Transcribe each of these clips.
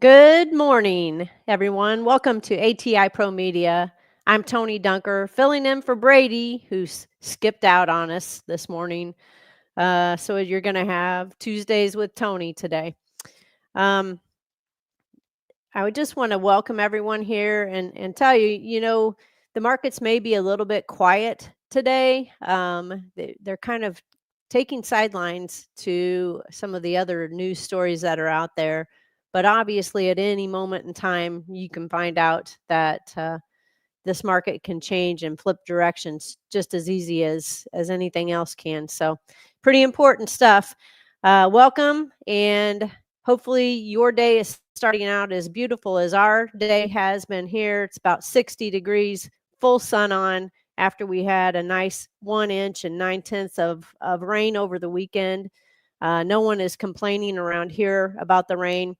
Good morning, everyone. Welcome to ATI Pro Media. I'm Toni Dunker, filling in for Brady, who's skipped out on us this morning. So you're going to have Tuesdays with Toni today. Um, I would just want to welcome everyone here and tell you, the markets may be a little bit quiet today. They're kind of taking sidelines to some of the other news stories that are out there. But obviously, at any moment in time, you can find out that this market can change and flip directions just as easy as anything else can. So, pretty important stuff. Welcome, and hopefully, your day is starting out as beautiful as our day has been here. It's about 60 degrees, full sun on. After we had a nice 1 inch and 9/10 of rain over the weekend. No one is complaining around here about the rain.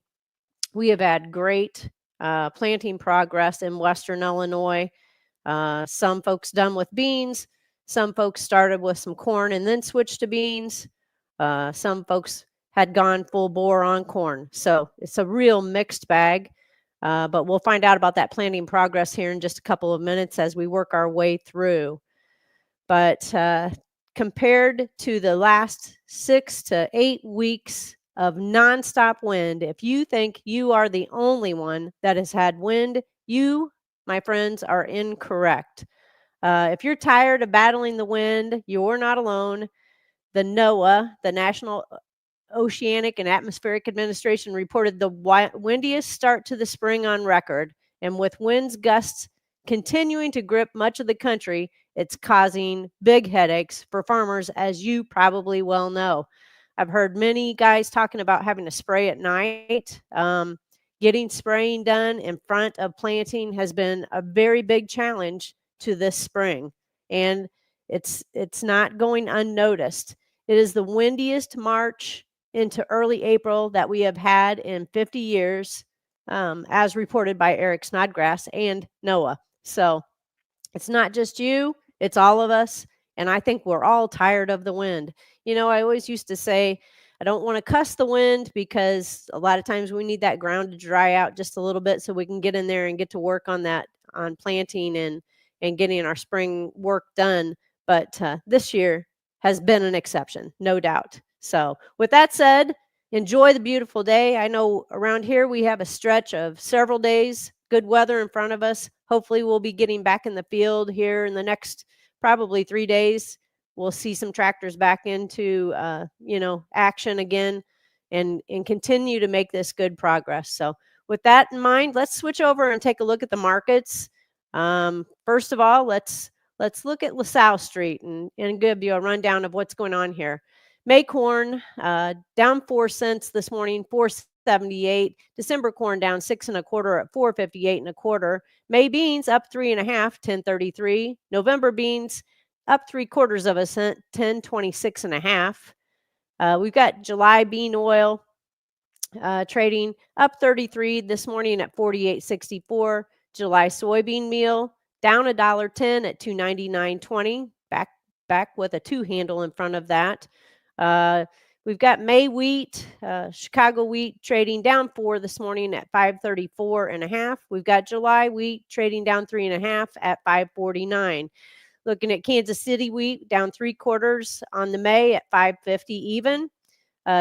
We have had great planting progress in Western Illinois. Some folks done with beans. Some folks started with some corn and then switched to beans. Some folks had gone full bore on corn. So it's a real mixed bag. But we'll find out about that planting progress here in just a couple of minutes as we work our way through. But compared to the last 6 to 8 weeks of nonstop wind, if you think you are the only one that has had wind, you, my friends, are incorrect. If you're tired of battling the wind, you're not alone. The NOAA, the National Oceanic and Atmospheric Administration, reported the windiest start to the spring on record. And with winds gusts continuing to grip much of the country, it's causing big headaches for farmers, as you probably well know. I've heard many guys talking about having to spray at night. Getting spraying done in front of planting has been a very big challenge to this spring, and it's not going unnoticed. It is the windiest March into early April that we have had in 50 years, as reported by Eric Snodgrass and NOAA. So it's not just you, it's all of us. And I think we're all tired of the wind. I always used to say, I don't want to cuss the wind because a lot of times we need that ground to dry out just a little bit so we can get in there and get to work on that, on planting and getting our spring work done. But this year has been an exception, no doubt. So with that said, enjoy the beautiful day. I know around here we have a stretch of several days, good weather in front of us. Hopefully we'll be getting back in the field here in the next probably 3 days. We'll see some tractors back into action again and continue to make this good progress. So with that in mind, let's switch over and take a look at the markets. First of all, let's look at LaSalle Street and give you a rundown of what's going on here. May corn down 4 cents this morning, 4.78. December corn down 6 1/4 at 4.58 1/4. May beans up 3 1/2, 10.33. November beans up 3/4 of a cent, 10.26 1/2. We've got July bean oil trading up 33 this morning at 48.64. July soybean meal down $1.10 at 299.20. Back with a 2 handle in front of that. We've got May wheat, Chicago wheat trading down 4 this morning at 5.34 1/2. We've got July wheat trading down 3 1/2 at 5.49. Looking at Kansas City wheat down 3/4 on the May at 5.50 even.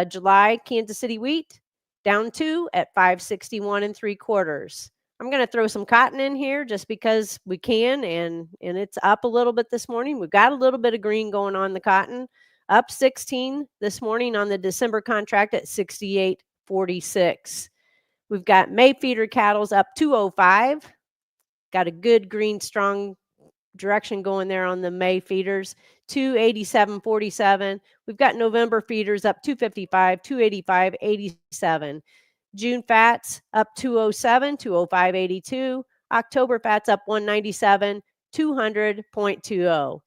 July Kansas City wheat down 2 at 5.61 3/4. I'm going to throw some cotton in here just because we can, and it's up a little bit this morning. We've got a little bit of green going on the cotton, up 16 this morning on the December contract at 68.46. We've got May feeder cattle's up 205. Got a good green strong direction going there on the May feeders, 287.47. We've got November feeders up 255, 285.87. June fats up 207, 205.82. October fats up 197, 200.20.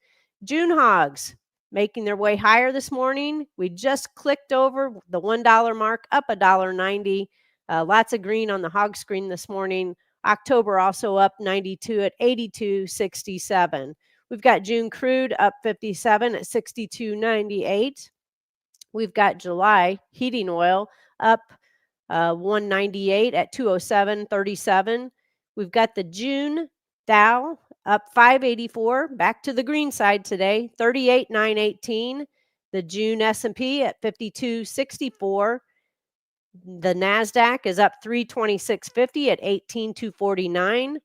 June hogs making their way higher this morning. We just clicked over the $1 mark, up $1.90. Lots of green on the hog screen this morning. October also up 92 at 82.67. We've got June crude up 57 at 62.98. We've got July heating oil up 198 at 207.37. We've got the June Dow up 584, back to the green side today, 38,918. The June S&P at 52.64. The NASDAQ is up 326.50 at 18,249.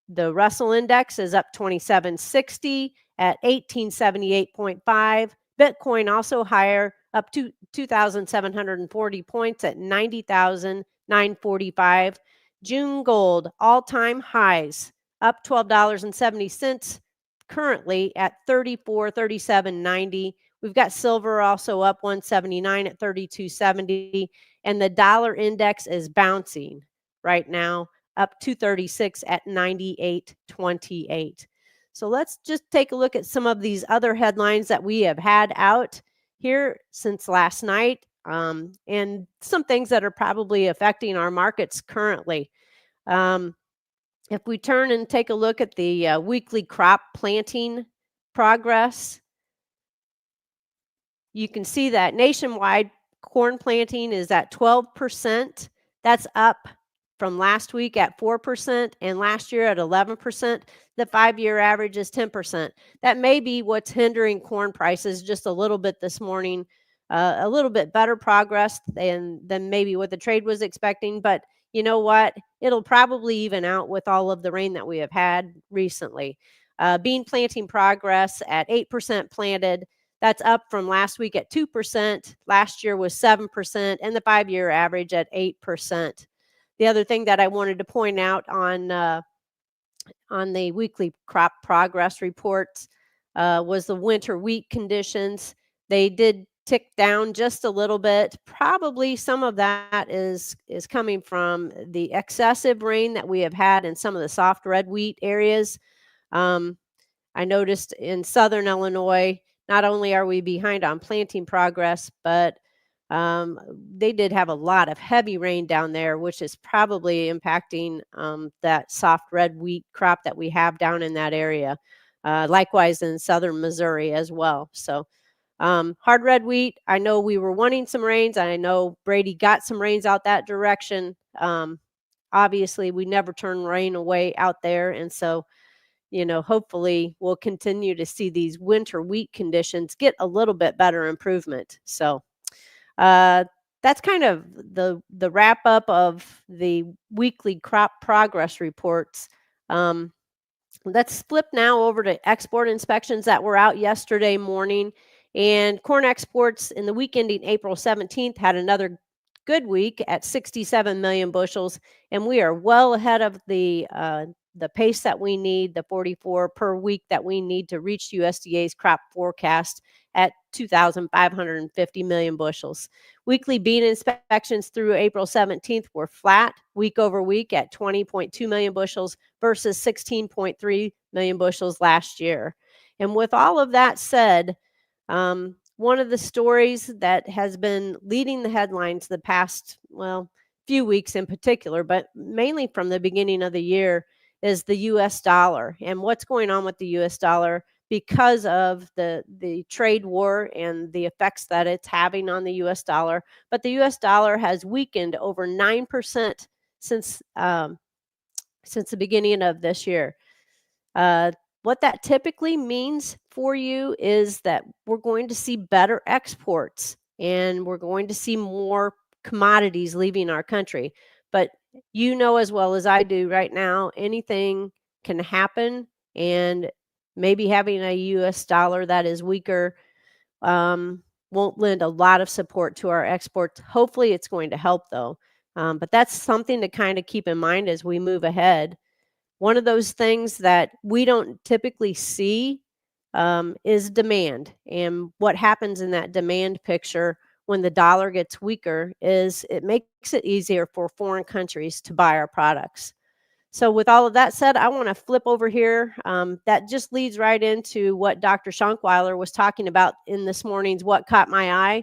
The Russell Index is up 2760 at 1878.5. Bitcoin also higher, up to 2,740 points at 90,945. June gold, all-time highs, up $12.70, currently at 34.3790. We've got silver also up 179 at 32.70, and the dollar index is bouncing right now, up 236 at 98.28. So let's just take a look at some of these other headlines that we have had out here since last night, and some things that are probably affecting our markets currently. If we turn and take a look at the weekly crop planting progress, you can see that nationwide corn planting is at 12%. That's up from last week at 4% and last year at 11%. The 5-year average is 10%. That may be what's hindering corn prices just a little bit this morning. A little bit better progress than maybe what the trade was expecting. But you know what? It'll probably even out with all of the rain that we have had recently. Bean planting progress at 8% planted. That's up from last week at 2%. Last year was 7%, and the 5-year average at 8%. The other thing that I wanted to point out on the weekly crop progress reports was the winter wheat conditions. They did tick down just a little bit. Probably some of that is coming from the excessive rain that we have had in some of the soft red wheat areas. I noticed in southern Illinois, not only are we behind on planting progress, but they did have a lot of heavy rain down there, which is probably impacting that soft red wheat crop that we have down in that area. Likewise in southern Missouri as well. So hard red wheat, I know we were wanting some rains. I know Brady got some rains out that direction. Obviously, we never turn rain away out there. And so, hopefully we'll continue to see these winter wheat conditions get a little bit better improvement. So that's kind of the wrap up of the weekly crop progress reports. Let's flip now over to export inspections that were out yesterday morning. And corn exports in the week ending April 17th had another good week at 67 million bushels. And we are well ahead of the pace that we need, the 44 per week that we need to reach USDA's crop forecast at 2,550 million bushels. Weekly bean inspections through April 17th were flat week over week at 20.2 million bushels versus 16.3 million bushels last year. And with all of that said, one of the stories that has been leading the headlines the past, few weeks in particular, but mainly from the beginning of the year, is the U.S. dollar and what's going on with the U.S. dollar because of the trade war and the effects that it's having on the U.S. dollar. But the U.S. dollar has weakened over 9% since the beginning of this year. What that typically means for you is that we're going to see better exports and we're going to see more commodities leaving our country. But as well as I do right now, anything can happen, and maybe having a U.S. dollar that is weaker won't lend a lot of support to our exports. Hopefully it's going to help though. But that's something to kind of keep in mind as we move ahead. One of those things that we don't typically see is demand. And what happens in that demand picture when the dollar gets weaker is it makes it easier for foreign countries to buy our products. So with all of that said, I want to flip over here. That just leads right into what Dr. Schunkweiler was talking about in this morning's What Caught My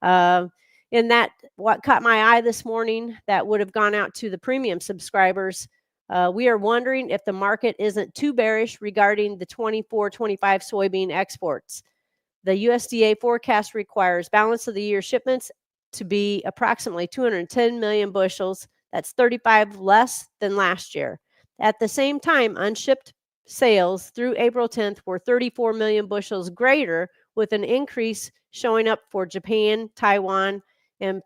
Eye. In that What Caught My Eye this morning, that would have gone out to the premium subscribers. We are wondering if the market isn't too bearish regarding the 24-25 soybean exports. The USDA forecast requires balance of the year shipments to be approximately 210 million bushels. That's 35 less than last year. At the same time, unshipped sales through April 10th were 34 million bushels greater, with an increase showing up for Japan, Taiwan, and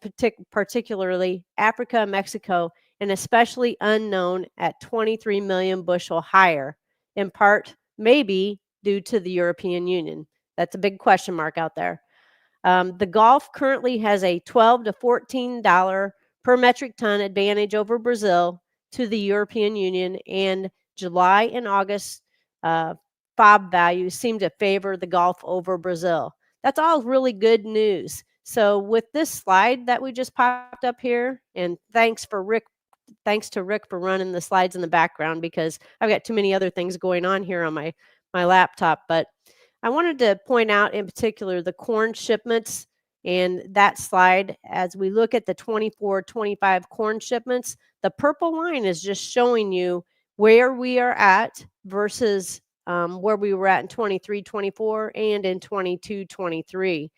particularly Africa, Mexico, and especially unknown at 23 million bushel higher, in part maybe due to the European Union. That's a big question mark out there. The Gulf currently has a $12 to $14 per metric ton advantage over Brazil to the European Union, and July and August FOB values seem to favor the Gulf over Brazil. That's all really good news. So with this slide that we just popped up here, and thanks to Rick for running the slides in the background, because I've got too many other things going on here on my laptop. But I wanted to point out in particular the corn shipments and that slide. As we look at the 24-25 corn shipments, the purple line is just showing you where we are at versus where we were at in 23-24 and in 22-23.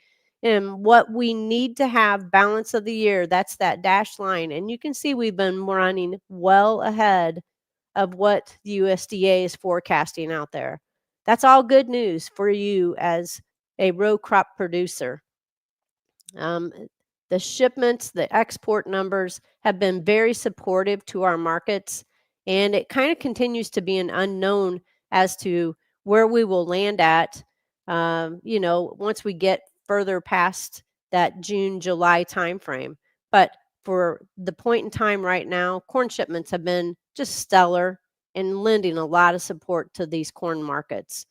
And what we need to have balance of the year, that's that dashed line. And you can see we've been running well ahead of what the USDA is forecasting out there. That's all good news for you as a row crop producer. The shipments, the export numbers have been very supportive to our markets, and it kind of continues to be an unknown as to where we will land at, once we get further past that June, July timeframe. But for the point in time right now, corn shipments have been just stellar and lending a lot of support to these corn markets.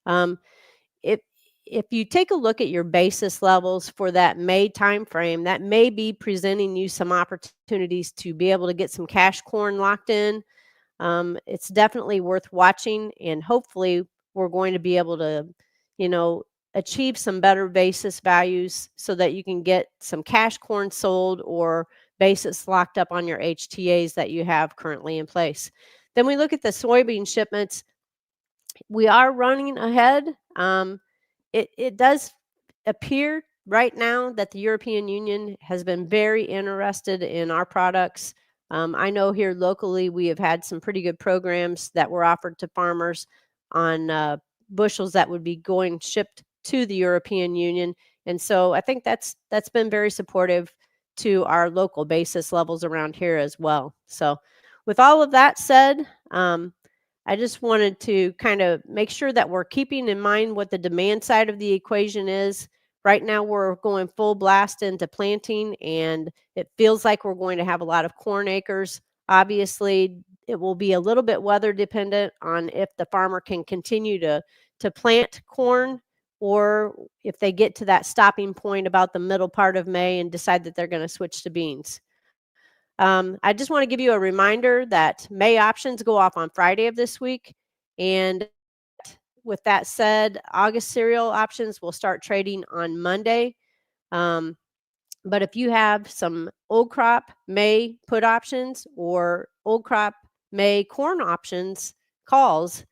If if you take a look at your basis levels for that May timeframe, that may be presenting you some opportunities to be able to get some cash corn locked in. It's definitely worth watching, and hopefully we're going to be able to, achieve some better basis values so that you can get some cash corn sold or basis locked up on your HTAs that you have currently in place. Then we look at the soybean shipments. We are running ahead. It does appear right now that the European Union has been very interested in our products. I know here locally we have had some pretty good programs that were offered to farmers on bushels that would be going shipped to the European Union. And so I think that's been very supportive to our local basis levels around here as well. So with all of that said, I just wanted to kind of make sure that we're keeping in mind what the demand side of the equation is. Right now, we're going full blast into planting, and it feels like we're going to have a lot of corn acres. Obviously, it will be a little bit weather dependent on if the farmer can continue to plant corn, or if they get to that stopping point about the middle part of May and decide that they're going to switch to beans. I just want to give you a reminder that May options go off on Friday of this week. And with that said, August cereal options will start trading on Monday. But if you have some old crop May put options or old crop May corn options calls,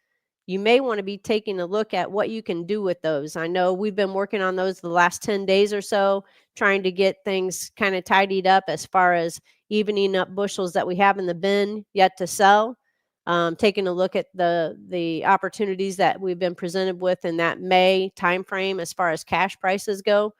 you may want to be taking a look at what you can do with those. I know we've been working on those the last 10 days or so, trying to get things kind of tidied up as far as evening up bushels that we have in the bin yet to sell. Taking a look at the opportunities that we've been presented with in that May timeframe as far as cash prices go.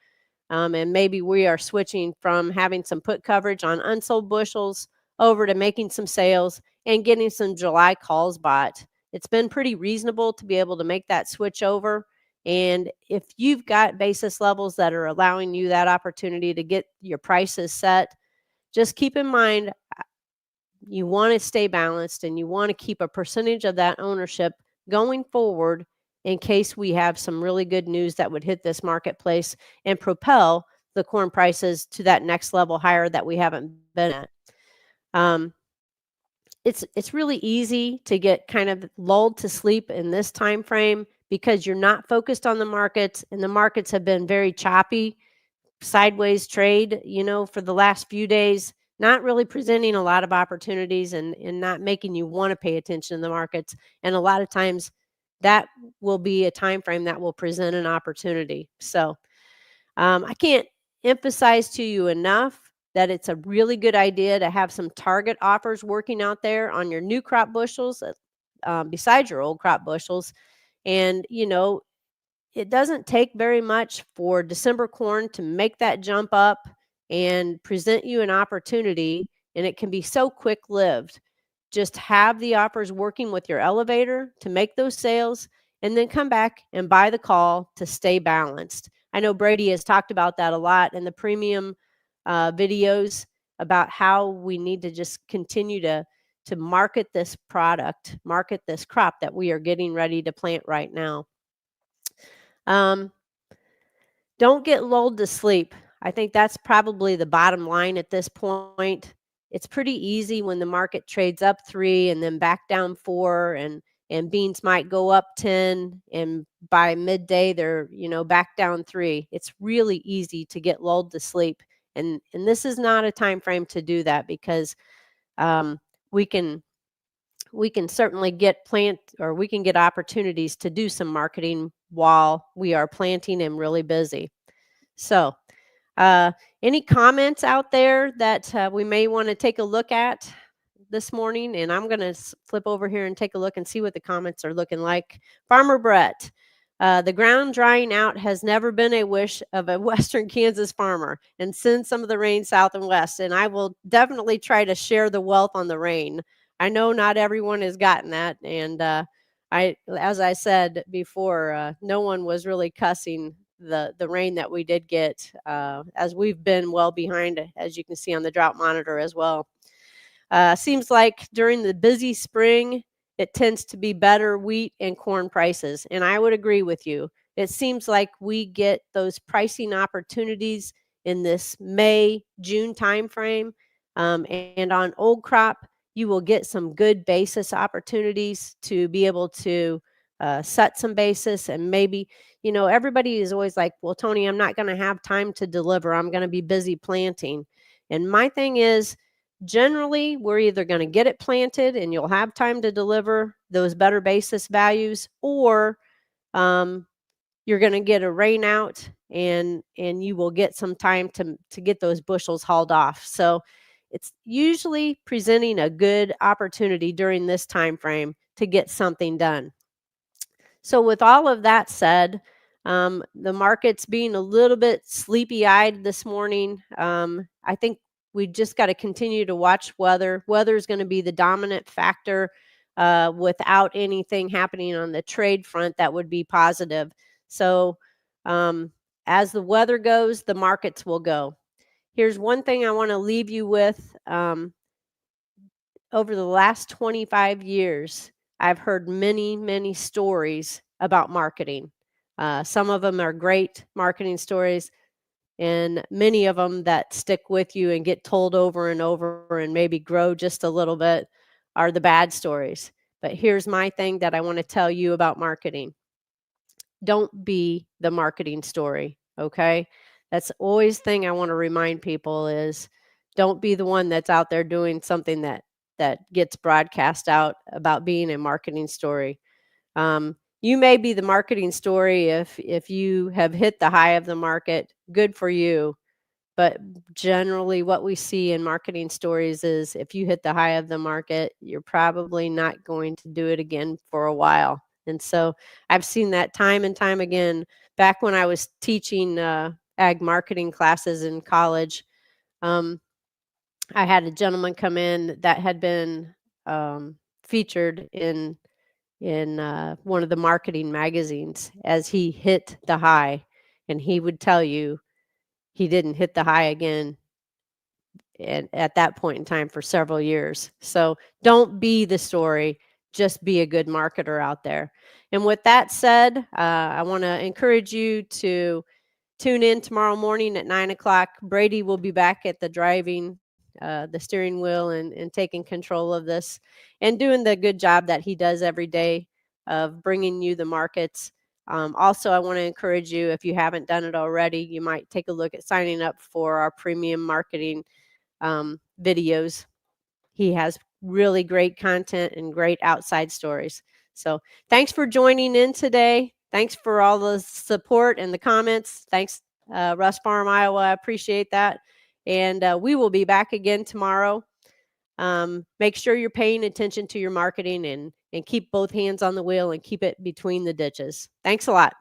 And maybe we are switching from having some put coverage on unsold bushels over to making some sales and getting some July calls bought. It's been pretty reasonable to be able to make that switch over. And if you've got basis levels that are allowing you that opportunity to get your prices set, just keep in mind you want to stay balanced and you want to keep a percentage of that ownership going forward in case we have some really good news that would hit this marketplace and propel the corn prices to that next level higher that we haven't been at. It's really easy to get kind of lulled to sleep in this time frame because you're not focused on the markets, and the markets have been very choppy, sideways trade, for the last few days, not really presenting a lot of opportunities and not making you want to pay attention to the markets. And a lot of times that will be a time frame that will present an opportunity. So I can't emphasize to you enough that it's a really good idea to have some target offers working out there on your new crop bushels besides your old crop bushels. And, it doesn't take very much for December corn to make that jump up and present you an opportunity, and it can be so quick lived. Just have the offers working with your elevator to make those sales, and then come back and buy the call to stay balanced. I know Brady has talked about that a lot in the premium videos about how we need to just continue to market this product, market this crop that we are getting ready to plant right now. Um, don't get lulled to sleep. I think that's probably the bottom line at this point. It's pretty easy when the market trades up 3 and then back down 4, and beans might go up 10, and by midday they're, back down 3. It's really easy to get lulled to sleep. And this is not a time frame to do that, because um, we can certainly get we can get opportunities to do some marketing while we are planting and really busy. So, any comments out there that we may want to take a look at this morning? And I'm going to flip over here and take a look and see what the comments are looking like. Farmer Brett, the ground drying out has never been a wish of a Western Kansas farmer, and send some of the rain south and west. And I will definitely try to share the wealth on the rain. I know not everyone has gotten that, and as I said before, no one was really cussing the rain that we did get, as we've been well behind, as you can see on the drought monitor as well. Seems like during the busy spring, it tends to be better wheat and corn prices, and I would agree with you. It seems like we get those pricing opportunities in this May, June timeframe, and on old crop, you will get some good basis opportunities to be able to set some basis. And maybe, everybody is always like, well, Toni, I'm not going to have time to deliver. I'm going to be busy planting. And my thing is, generally, we're either going to get it planted and you'll have time to deliver those better basis values, or you're going to get a rain out and you will get some time to get those bushels hauled off. So it's usually presenting a good opportunity during this time frame to get something done. So with all of that said, the market's being a little bit sleepy-eyed this morning. I think we just got to continue to watch weather. Weather is going to be the dominant factor. Without anything happening on the trade front that would be positive. So as the weather goes, the markets will go. Here's one thing I want to leave you with. Over the last 25 years, I've heard many, many stories about marketing. Some of them are great marketing stories, and many of them that stick with you and get told over and over and maybe grow just a little bit are the bad stories. But here's my thing that I want to tell you about marketing. Don't be the marketing story, okay? That's always the thing I want to remind people is, don't be the one that's out there doing something that gets broadcast out about being a marketing story. You may be the marketing story if you have hit the high of the market. Good for you. But generally what we see in marketing stories is, if you hit the high of the market, you're probably not going to do it again for a while. And so I've seen that time and time again. Back when I was teaching ag marketing classes in college, I had a gentleman come in that had been featured in one of the marketing magazines as he hit the high, and he would tell you he didn't hit the high again at that point in time for several years. So don't be the story, just be a good marketer out there. And with that said, I want to encourage you to tune in tomorrow morning at 9 o'clock. Brady will be back at the driving, the steering wheel, and taking control of this and doing the good job that he does every day of bringing you the markets. Also, I want to encourage you, if you haven't done it already, you might take a look at signing up for our premium marketing videos. He has really great content and great outside stories. So thanks for joining in today. Thanks for all the support and the comments. Thanks. Russ Farm, Iowa. I appreciate that. And we will be back again tomorrow. Make sure you're paying attention to your marketing and keep both hands on the wheel and keep it between the ditches. Thanks a lot.